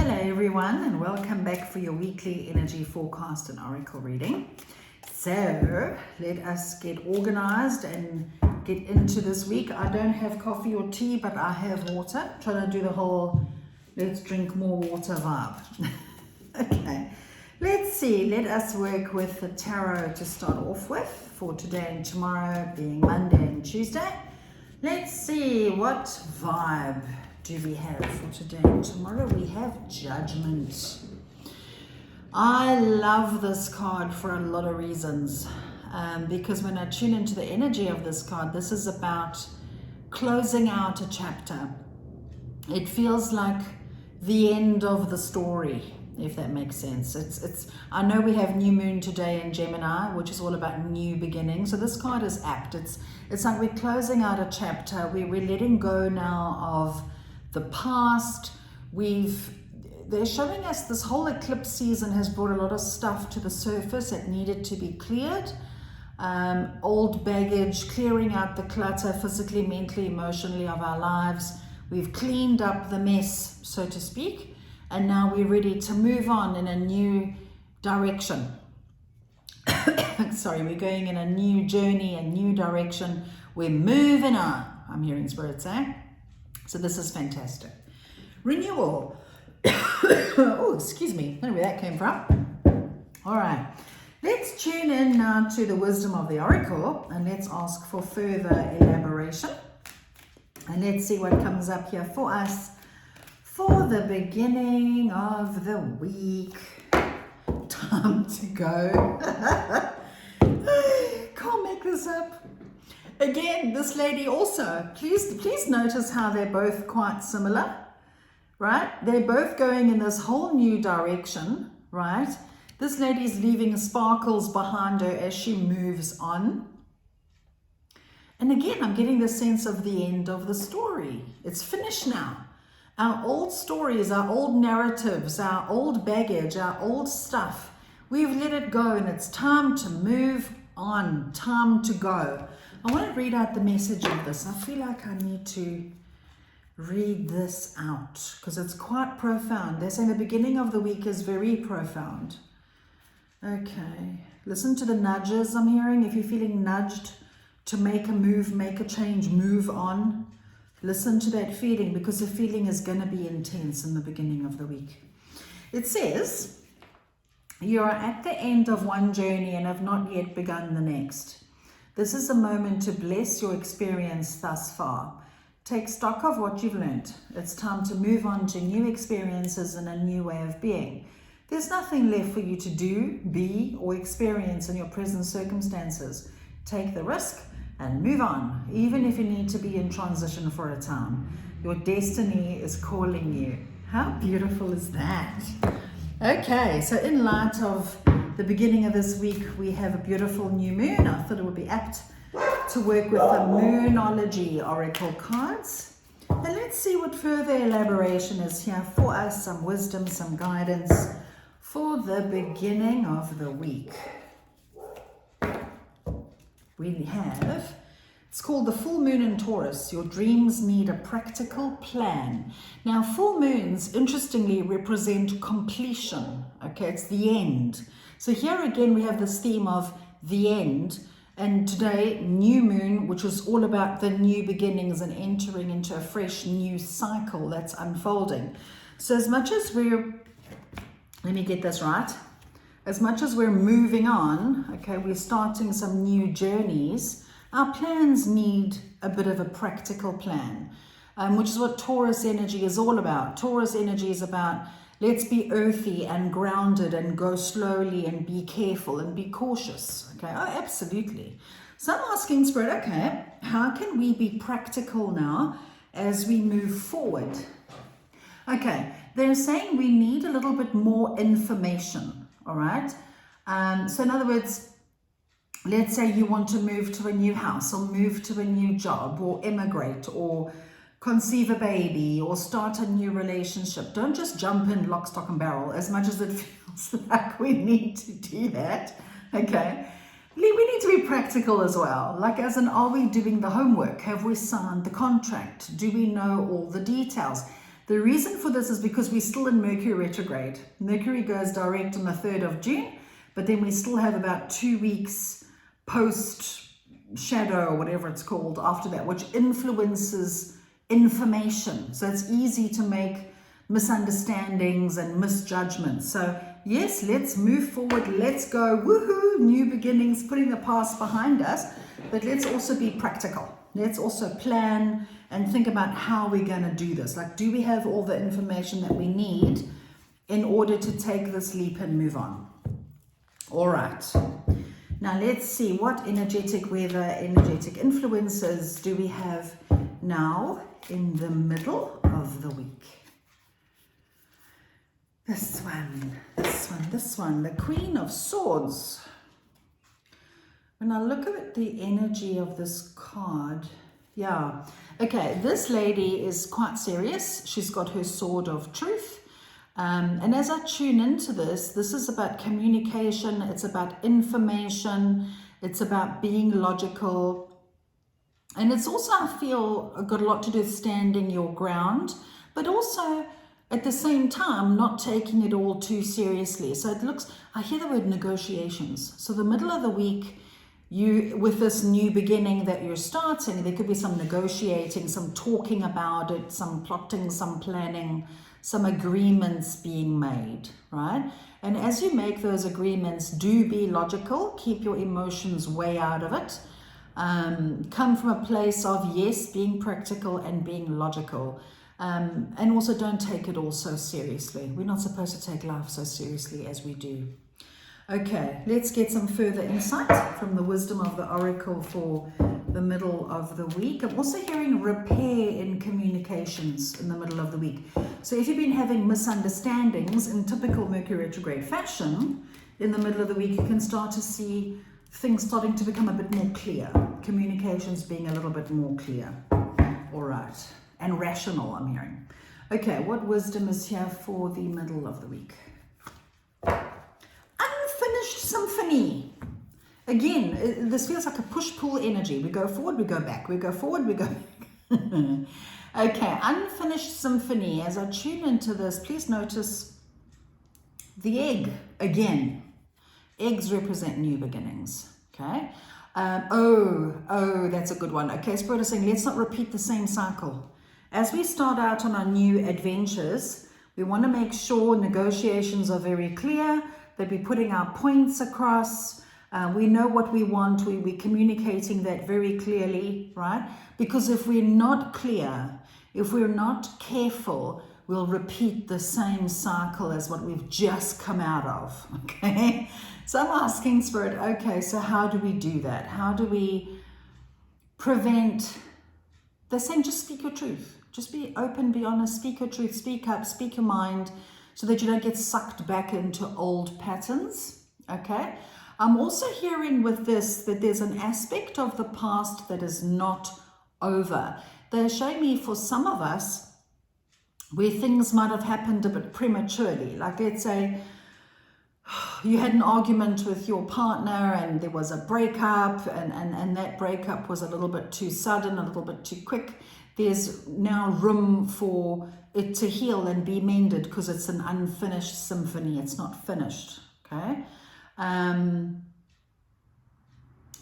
Hello everyone, and welcome back for your weekly energy forecast and oracle reading. So let us get organized and get into this week. I don't have coffee or tea, but I have water. Trying to do the whole let's drink more water vibe. Okay, let's see. Let us work with the tarot to start off with for today and tomorrow, being Monday and Tuesday. Let's see what vibe do we have for today and tomorrow. We have Judgment. I love this card for a lot of reasons, because when I tune into the energy of this card, this is about closing out a chapter. It feels like the end of the story, if that makes sense. It's I know we have new moon today in Gemini, which is all about new beginnings. So this card is apt. It's like we're closing out a chapter. We're letting go now of the past. They're showing us this whole eclipse season has brought a lot of stuff to the surface that needed to be cleared. Old baggage, clearing out the clutter physically, mentally, emotionally of our lives. We've cleaned up the mess, so to speak, and now we're ready to move on in a new direction. Sorry, we're going in a new journey, a new direction. We're moving on, I'm hearing Spirit say. So this is fantastic. Renewal. Oh, excuse me. I don't know where that came from. All right. Let's tune in now to the wisdom of the oracle and let's ask for further elaboration. And let's see what comes up here for us for the beginning of the week. Time to go. Can't make this up. Again, this lady also, please notice how they're both quite similar, right? They're both going in this whole new direction, right? This lady's leaving sparkles behind her as she moves on. And again, I'm getting the sense of the end of the story. It's finished now. Our old stories, our old narratives, our old baggage, our old stuff, we've let it go and it's time to move on, time to go. I want to read out the message of this. I feel like I need to read this out because it's quite profound. They're saying the beginning of the week is very profound. Okay, listen to the nudges I'm hearing. If you're feeling nudged to make a move, make a change, move on, listen to that feeling because the feeling is going to be intense in the beginning of the week. It says, you are at the end of one journey and have not yet begun the next. This is a moment to bless your experience thus far. Take stock of what you've learned. It's time to move on to new experiences and a new way of being. There's nothing left for you to do, be, or experience in your present circumstances. Take the risk and move on, even if you need to be in transition for a time. Your destiny is calling you. How beautiful is that? Okay, so in light of the beginning of this week, we have a beautiful new moon. I thought it would be apt to work with the Moonology oracle cards. And let's see what further elaboration is here for us, some wisdom, some guidance for the beginning of the week. We have, it's called the full moon in Taurus. Your dreams need a practical plan. Now, full moons, interestingly, represent completion. Okay, it's the end. So here again, we have this theme of the end. And today, new moon, which is all about the new beginnings and entering into a fresh new cycle that's unfolding. So as much as let me get this right. As much as we're moving on, okay, we're starting some new journeys, our plans need a bit of a practical plan, which is what Taurus energy is all about. Taurus energy is about let's be earthy and grounded and go slowly and be careful and be cautious. Okay, oh, absolutely. So I'm asking Spirit, okay, how can we be practical now as we move forward? Okay, they're saying we need a little bit more information, all right? So in other words, let's say you want to move to a new house or move to a new job or immigrate or conceive a baby or start a new relationship. Don't just jump in lock, stock and barrel as much as it feels like we need to do that, okay? We need to be practical as well. Like as in, are we doing the homework? Have we signed the contract? Do we know all the details? The reason for this is because we're still in Mercury retrograde. Mercury goes direct on the 3rd of June, but then we still have about 2 weeks post shadow or whatever it's called after that, which influences information. So it's easy to make misunderstandings and misjudgments. So yes, let's move forward. Let's go. Woohoo! New beginnings, putting the past behind us. But let's also be practical. Let's also plan and think about how we're going to do this. Like, do we have all the information that we need in order to take this leap and move on? All right. Now let's see, what energetic weather, energetic influences do we have now in the middle of the week? This one, the Queen of Swords. When I look at the energy of this card, yeah. Okay, this lady is quite serious. She's got her sword of truth. And as I tune into this is about communication, it's about information, it's about being logical. And it's also, I feel, got a lot to do with standing your ground, but also at the same time, not taking it all too seriously. So it looks, I hear the word negotiations. So the middle of the week, with this new beginning that you're starting, there could be some negotiating, some talking about it, some plotting, some planning, some agreements being made, right? And as you make those agreements, do be logical, keep your emotions way out of it. Come from a place of, yes, being practical and being logical. And also don't take it all so seriously. We're not supposed to take life so seriously as we do. Okay, let's get some further insight from the wisdom of the oracle for the middle of the week. I'm also hearing repair in communications in the middle of the week. So if you've been having misunderstandings in typical Mercury retrograde fashion, in the middle of the week you can start to see things starting to become a bit more clear. Communications being a little bit more clear. All right. And rational, I'm hearing. Okay, what wisdom is here for the middle of the week? Unfinished symphony. Again, this feels like a push-pull energy. We go forward, we go back. We go forward, we go back. Okay, unfinished symphony. As I tune into this, please notice the egg again. Eggs represent new beginnings. Okay. That's a good one. Okay, Spirit is saying, let's not repeat the same cycle. As we start out on our new adventures, we want to make sure negotiations are very clear, that we're putting our points across. We know what we want. We're communicating that very clearly, right? Because if we're not clear, if we're not careful, we'll repeat the same cycle as what we've just come out of, okay? So I'm asking Spirit, okay, so how do we do that? How do we prevent, they're saying just speak your truth. Just be open, be honest, speak your truth, speak up, speak your mind, so that you don't get sucked back into old patterns, okay? I'm also hearing with this that there's an aspect of the past that is not over. They're showing me for some of us where things might have happened a bit prematurely. Like let's say you had an argument with your partner and there was a breakup and that breakup was a little bit too sudden, a little bit too quick. There's now room for it to heal and be mended because it's an unfinished symphony. It's not finished, okay?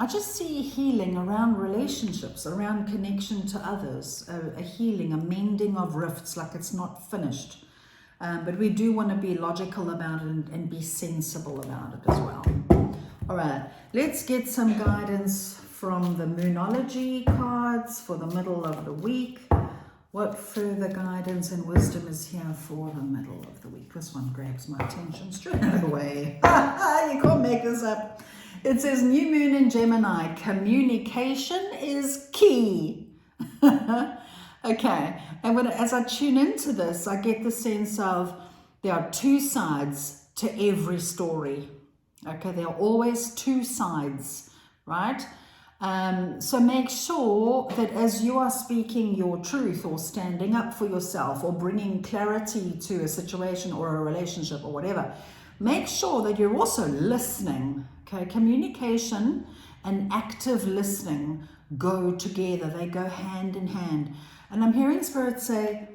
I just see healing around relationships, around connection to others, a healing, a mending of rifts, like it's not finished. But we do want to be logical about it and be sensible about it as well. All right, let's get some guidance from the Moonology cards for the middle of the week. What further guidance and wisdom is here for the middle of the week? This one grabs my attention straight away. You can't make this up. It says New Moon in Gemini, communication is key. Okay, and as I tune into this, I get the sense of there are two sides to every story. Okay, there are always two sides, right? So make sure that as you are speaking your truth or standing up for yourself or bringing clarity to a situation or a relationship or whatever, make sure that you're also listening. Okay, communication and active listening go together. They go hand in hand. And I'm hearing Spirit say,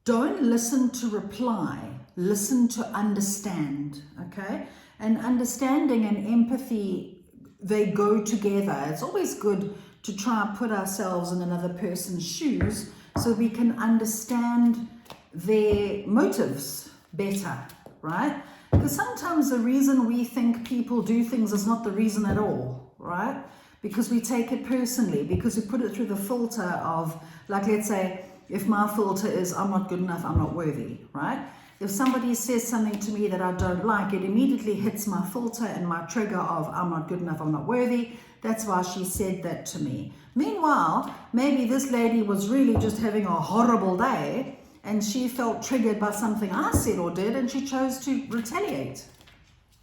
don't listen to reply, listen to understand, okay? And understanding and empathy, they go together. It's always good to try and put ourselves in another person's shoes so we can understand their motives better, right? Because sometimes the reason we think people do things is not the reason at all, right? Because we take it personally, because we put it through the filter of, like, let's say, if my filter is, I'm not good enough, I'm not worthy, right? If somebody says something to me that I don't like, it immediately hits my filter and my trigger of, I'm not good enough, I'm not worthy. That's why she said that to me. Meanwhile, maybe this lady was really just having a horrible day and she felt triggered by something I said or did and she chose to retaliate.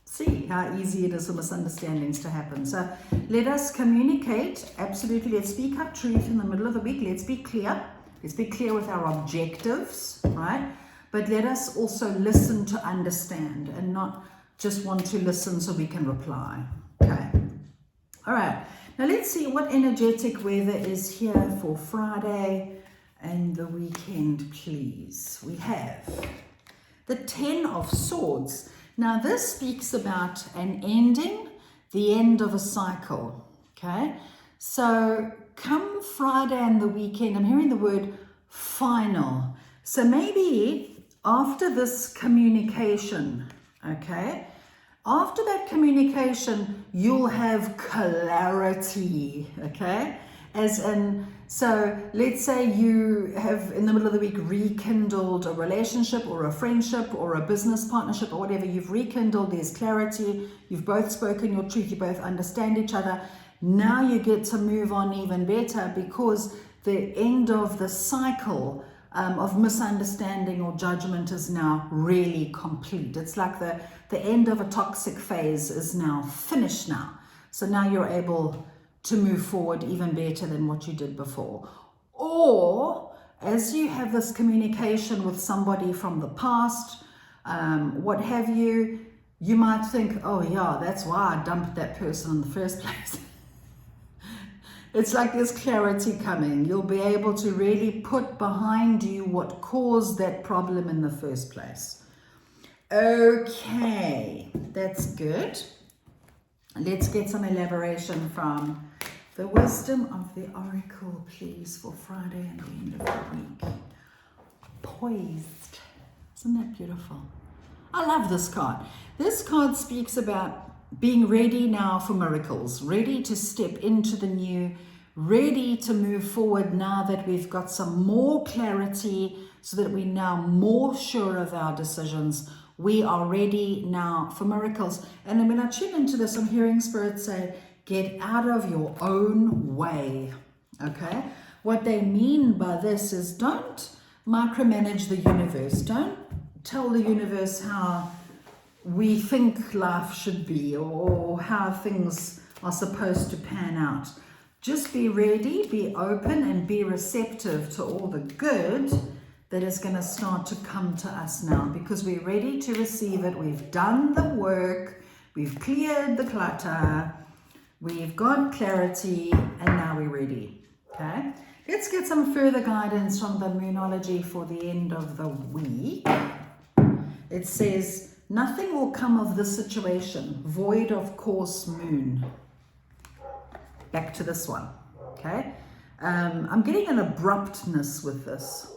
See how easy it is for misunderstandings to happen. So let us communicate. Absolutely. Let's speak our truth in the middle of the week. Let's be clear. Let's be clear with our objectives, right? But let us also listen to understand and not just want to listen so we can reply. Okay. All right. Now let's see what energetic weather is here for Friday and the weekend, please. We have the 10 of Swords. Now this speaks about an ending, the end of a cycle, okay? So come Friday and the weekend, I'm hearing the word final. So maybe after this communication, okay? After that communication, you'll have clarity, okay? As in, so let's say you have in the middle of the week rekindled a relationship or a friendship or a business partnership or whatever, you've rekindled, there's clarity, you've both spoken your truth, you both understand each other. Now you get to move on even better because the end of the cycle of misunderstanding or judgment is now really complete. It's like the end of a toxic phase is now finished now. So now you're able to move forward even better than what you did before. Or as you have this communication with somebody from the past, what have you, you might think, oh yeah, that's why I dumped that person in the first place. It's like there's clarity coming. You'll be able to really put behind you what caused that problem in the first place. Okay, that's good. Let's get some elaboration from the wisdom of the oracle, please, for Friday and the end of the week. Poised. Isn't that beautiful? I love this card. This card speaks about being ready now for miracles, ready to step into the new, ready to move forward now that we've got some more clarity so that we're now more sure of our decisions. We are ready now for miracles. And when I tune into this, I'm hearing Spirit say, get out of your own way. Okay? What they mean by this is don't micromanage the universe. Don't tell the universe how we think life should be or how things are supposed to pan out. Just be ready, be open, and be receptive to all the good that is going to start to come to us now because we're ready to receive it. We've done the work, we've cleared the clutter, we've got clarity, and now we're ready. Okay, let's get some further guidance from the Moonology for the end of the week. It says, nothing will come of this situation, void of course moon. Back to this one, okay? I'm getting an abruptness with this.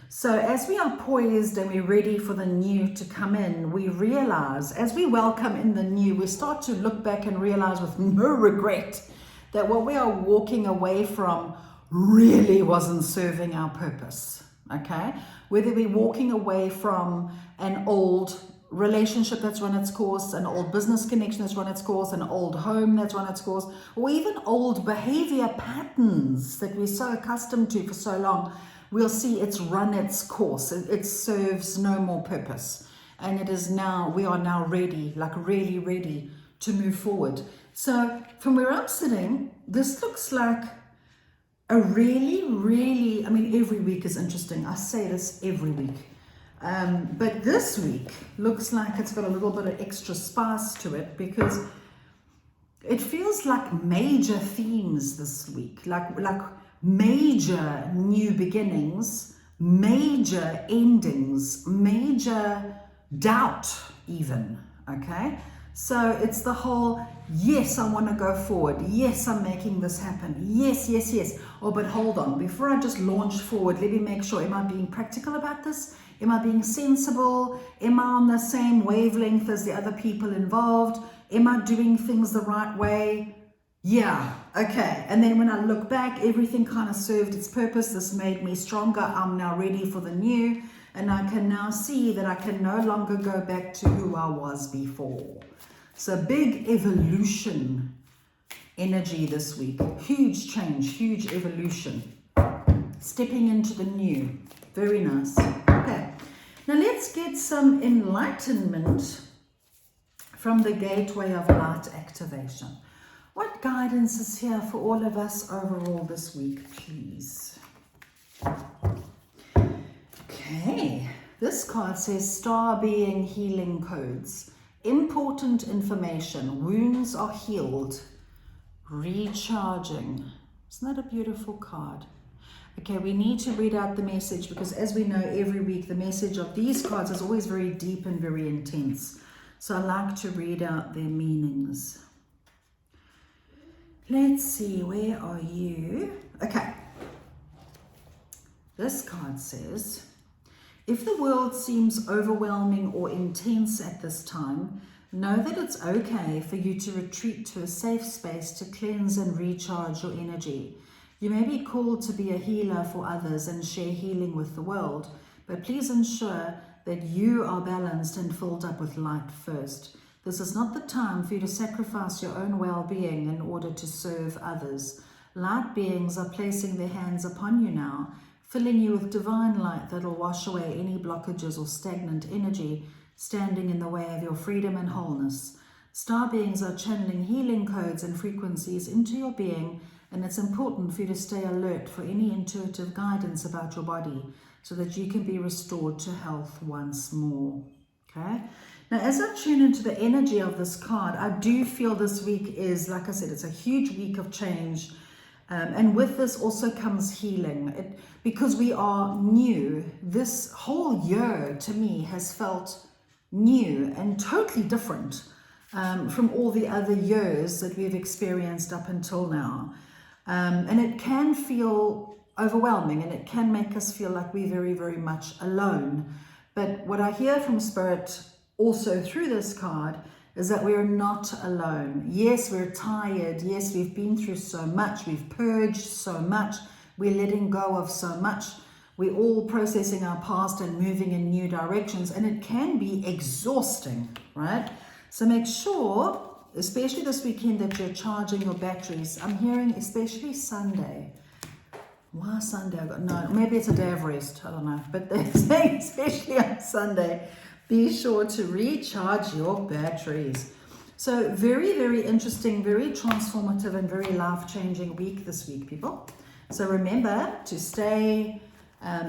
So as we are poised and we're ready for the new to come in, we realize, as we welcome in the new, we start to look back and realize with no regret that what we are walking away from really wasn't serving our purpose, okay? Whether we're walking away from an old relationship that's run its course, an old business connection that's run its course, an old home that's run its course, or even old behavior patterns that we're so accustomed to for so long, we'll see it's run its course. It serves no more purpose. And it is now, we are now ready, like really ready to move forward. So from where I'm sitting, this looks like a really, I mean, every week is interesting. I say this every week. But this week looks like it's got a little bit of extra spice to it because it feels like major themes this week, like major new beginnings major endings, major doubt even, okay? So it's the whole, yes, I want to go forward. Yes, I'm making this happen. Yes, yes, yes. Oh, but hold on. Before I just launch forward, let me make sure, am I being practical about this? Am I being sensible? Am I on the same wavelength as the other people involved? Am I doing things the right way? Yeah, okay. And then when I look back, everything kind of served its purpose. This made me stronger. I'm now ready for the new. And I can now see that I can no longer go back to who I was before. So big evolution energy this week. Huge change, huge evolution. Stepping into the new. Very nice. Okay. Now let's get some enlightenment from the gateway of light activation. What guidance is here for all of us overall this week, please? Okay, this card says Star Being Healing Codes. Important information. Wounds are healed. Recharging. Isn't that a beautiful card? Okay, we need to read out the message because as we know every week, the message of these cards is always very deep and very intense. So I like to read out their meanings. Let's see, where are you? Okay. This card says, if the world seems overwhelming or intense at this time, know that it's okay for you to retreat to a safe space to cleanse and recharge your energy. You may be called to be a healer for others and share healing with the world, but please ensure that you are balanced and filled up with light first. This is not the time for you to sacrifice your own well-being in order to serve others. Light beings are placing their hands upon you now, filling you with divine light that will wash away any blockages or stagnant energy standing in the way of your freedom and wholeness. Star beings are channeling healing codes and frequencies into your being, and it's important for you to stay alert for any intuitive guidance about your body so that you can be restored to health once more. Okay? Now, as I tune into the energy of this card, I do feel this week is, like I said, it's a huge week of change. And with this also comes healing. Because we are new, this whole year to me has felt new and totally different from all the other years that we've experienced up until now. And it can feel overwhelming and it can make us feel like we're very, very much alone. But what I hear from Spirit also through this card is that we're not alone. Yes, we're tired. Yes, we've been through so much. We've purged so much. We're letting go of so much. We're all processing our past and moving in new directions. And it can be exhausting, right? So make sure, especially this weekend, that you're charging your batteries. I'm hearing especially Sunday. Why Sunday? No, maybe it's a day of rest. I don't know. But they're saying especially on Sunday, be sure to recharge your batteries. So very, very interesting, very transformative and very life-changing week this week, people. So remember to stay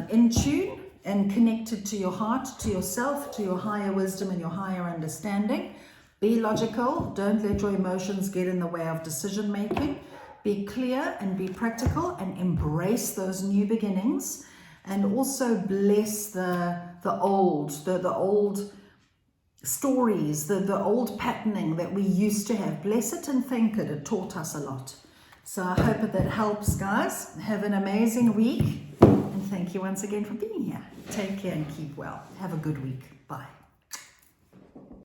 in tune and connected to your heart, to yourself, to your higher wisdom and your higher understanding. Be logical. Don't let your emotions get in the way of decision making. Be clear and be practical and embrace those new beginnings. And also bless the old stories, the old patterning that we used to have. Bless it and thank it. It taught us a lot. So I hope that helps, guys. Have an amazing week. And thank you once again for being here. Take care and keep well. Have a good week. Bye.